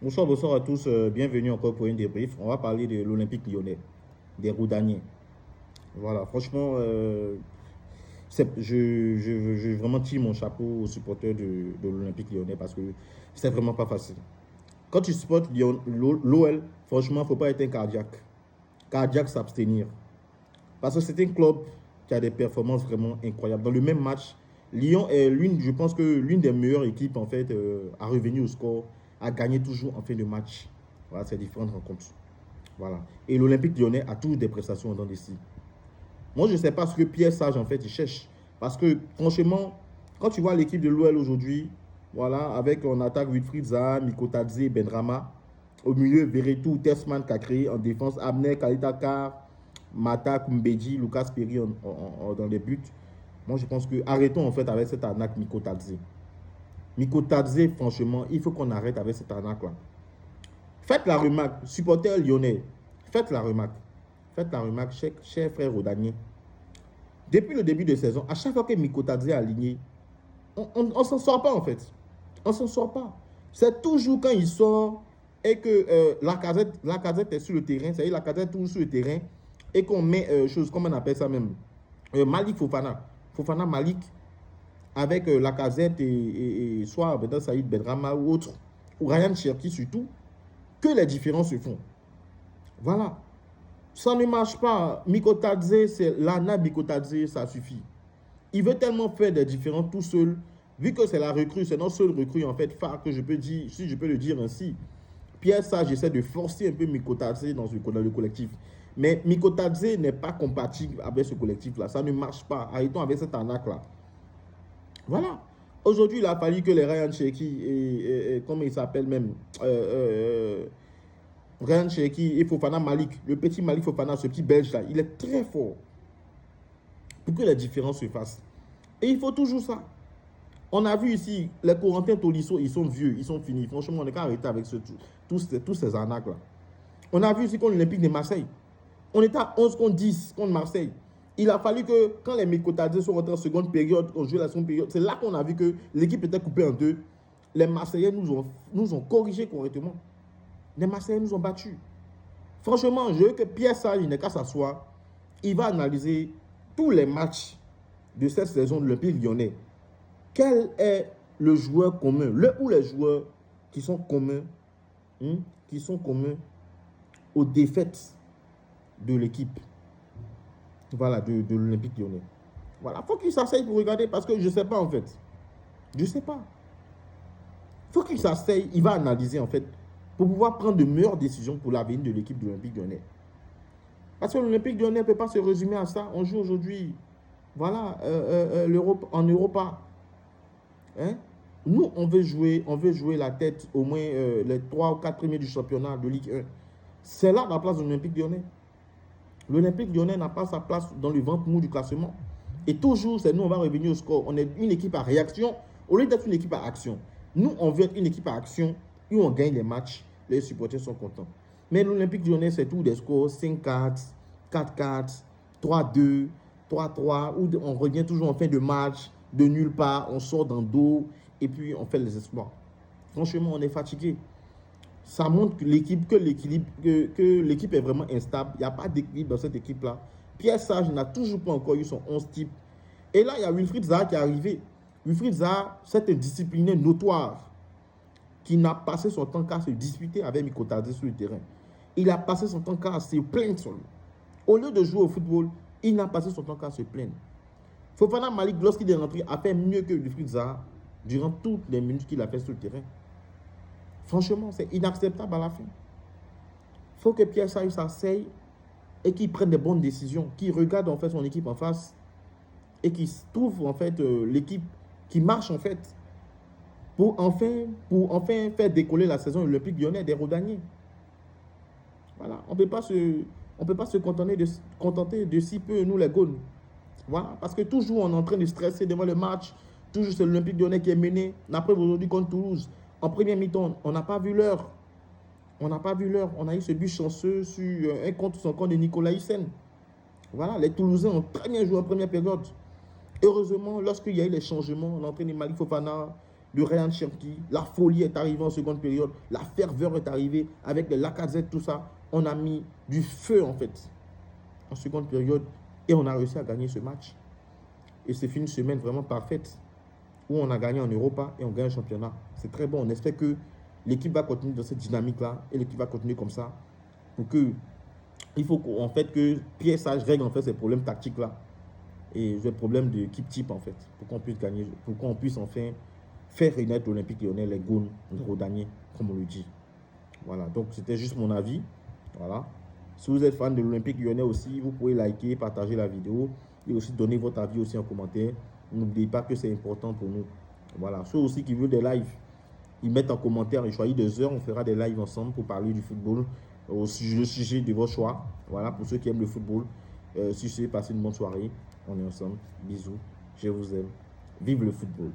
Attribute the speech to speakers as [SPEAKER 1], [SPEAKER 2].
[SPEAKER 1] Bonsoir, bonsoir à tous. Bienvenue encore pour une débrief. On va parler de l'Olympique lyonnais, des Roudaniers. Voilà, franchement, je vraiment tire mon chapeau aux supporters de l'Olympique lyonnais parce que c'est vraiment pas facile. Quand tu supportes l'OL, franchement, il ne faut pas être un cardiaque. Cardiaque, s'abstenir. Parce que c'est un club qui a des performances vraiment incroyables. Dans le même match, Lyon est je pense que l'une des meilleures équipes en fait à revenir au score, à gagner toujours en fin de match. Voilà, c'est différentes rencontres. Voilà. Et l'Olympique lyonnais a toujours des prestations dans des scies. Moi, je ne sais pas ce que Pierre Sage en fait il cherche. Parce que franchement, quand tu vois l'équipe de l'OL aujourd'hui, voilà, avec en attaque Wilfried Zaha, Mikotadze, Benrama, au milieu, Veretout, Tessman qui a créé en défense, Abner, Kalitakar, Mata, Kumbedji, Lucas Perry dans les buts. Moi, je pense que arrêtons en fait avec cette arnaque Mikotadze. Mikotadze, franchement, il faut qu'on arrête avec cette arnaque-là. Faites la remarque, supporters lyonnais, faites la remarque. Faites la remarque, cher frère Rodanier. Depuis le début de saison, à chaque fois que Mikotadze est aligné, on ne s'en sort pas en fait. On ne s'en sort pas. C'est toujours quand il sort et que la casette est sur le terrain, c'est-à-dire la casette est toujours sur le terrain et qu'on met chose, comment on appelle ça même, Malik Fofana. Fofana Malik avec la casette et soit Abdel Saïd Benrama ou autre, ou Ryan Cherki surtout, que les différences se font. Voilà. Ça ne marche pas. Mikotadze, c'est l'Ana Mikotadze, ça suffit. Il veut tellement faire des différences tout seul, vu que c'est la recrue, c'est notre seule recrue en fait phare que je peux dire, si je peux le dire ainsi. Pierre Sage essaie de forcer un peu Mikotadze dans le collectif. Mais Mikotadze n'est pas compatible avec ce collectif-là. Ça ne marche pas. Arrêtons avec cette arnaque-là. Voilà. Aujourd'hui, il a fallu que les Ryan Cherki et comment il s'appelle même Ryan Cherki et Fofana Malik, le petit Malik Fofana, ce petit Belge là, il est très fort pour que les différences se fassent. Et il faut toujours ça. On a vu ici, les Corentins Tolisso, ils sont vieux, ils sont finis. Franchement, on n'est qu'à arrêter avec tous ces arnaques là. On a vu ici contre l'Olympique de Marseille. On était à 11 contre 10 contre Marseille. Il a fallu que, quand les Mikotadze sont rentrés en seconde période, on jouait la seconde période, c'est là qu'on a vu que l'équipe était coupée en deux. Les Marseillais nous ont corrigé correctement. Les Marseillais nous ont battus. Franchement, je veux que Pierre Sage n'ait qu'à s'asseoir. Il va analyser tous les matchs de cette saison de l'Olympique lyonnais. Quel est le joueur commun, le ou les joueurs qui sont communs, aux défaites de l'équipe, voilà, de l'Olympique lyonnais. Voilà, faut qu'il s'asseye pour regarder parce que je ne sais pas en fait. Je ne sais pas. Faut qu'il s'asseye, il va analyser en fait pour pouvoir prendre de meilleures décisions pour l'avenir de l'équipe de l'Olympique lyonnais. Parce que l'Olympique lyonnais ne peut pas se résumer à ça. On joue aujourd'hui, voilà, l'Europe, en Europa. Hein? Nous, on veut jouer la tête au moins les 3 ou 4 premiers du championnat de Ligue 1. C'est là la place de l'Olympique lyonnais. L'Olympique lyonnais n'a pas sa place dans le ventre mou du classement. Et toujours, c'est nous, on va revenir au score. On est une équipe à réaction au lieu d'être une équipe à action. Nous, on veut être une équipe à action où on gagne les matchs, les supporters sont contents. Mais l'Olympique lyonnais, c'est tout des scores 5-4, 4-4, 3-2, 3-3, où on revient toujours en fin de match, de nulle part, on sort dans le dos et puis on fait les exploits. Franchement, on est fatigué. Ça montre que l'équipe est vraiment instable. Il n'y a pas d'équilibre dans cette équipe-là. Pierre Sage n'a toujours pas encore eu son 11 type. Et là, il y a Wilfried Zaha qui est arrivé. Wilfried Zaha, c'est un discipliné notoire qui n'a passé son temps qu'à se disputer avec Mikotadze sur le terrain. Il a passé son temps qu'à se plaindre sur lui. Au lieu de jouer au football, il n'a passé son temps qu'à se plaindre. Fofana Malik, lorsqu'il est rentré, a fait mieux que Wilfried Zaha durant toutes les minutes qu'il a fait sur le terrain. Franchement, c'est inacceptable à la fin. Il faut que Pierre Sage s'asseye et qu'il prenne des bonnes décisions, qu'il regarde en fait son équipe en face et qu'il trouve en fait l'équipe qui marche en fait pour enfin faire décoller la saison olympique lyonnais des Rodaniers. Voilà, on ne peut pas se contenter de si peu, nous les Gaunes. Voilà, parce que toujours on est en train de stresser devant le match, toujours c'est l'Olympique lyonnais qui est mené. Après aujourd'hui contre Toulouse, en première mi-temps, on n'a pas vu l'heure. On n'a pas vu l'heure. On a eu ce but chanceux sur un contre son compte de Nicolas Hyssen. Voilà, les Toulousains ont très bien joué en première période. Heureusement, lorsqu'il y a eu les changements, l'entrée de Malik Fofana, de Ryan Cherki. La folie est arrivée en seconde période. La ferveur est arrivée avec les Lacazette, tout ça. On a mis du feu, en fait, en seconde période. Et on a réussi à gagner ce match. Et c'est une semaine vraiment parfaite où on a gagné en Europa et on gagne le championnat. C'est très bon. On espère que l'équipe va continuer dans cette dynamique-là et l'équipe va continuer comme ça. Pour que, il faut en fait que Pierre Sage règle en fait ces problèmes tactiques-là et ces problèmes d'équipe type en fait. Pour qu'on puisse gagner, pour qu'on puisse enfin faire renaître l'Olympique Lyonnais, les Gaunes, les Rodaniers, comme on le dit. Voilà, donc c'était juste mon avis. Voilà. Si vous êtes fan de l'Olympique Lyonnais aussi, vous pouvez liker, partager la vidéo et aussi donner votre avis aussi en commentaire. N'oubliez pas que c'est important pour nous. Voilà. Ceux aussi qui veulent des lives, ils mettent en commentaire, ils choisissent 2 heures, on fera des lives ensemble pour parler du football, le sujet de votre choix. Voilà, pour ceux qui aiment le football. Si vous passez une bonne soirée, on est ensemble. Bisous, je vous aime. Vive le football.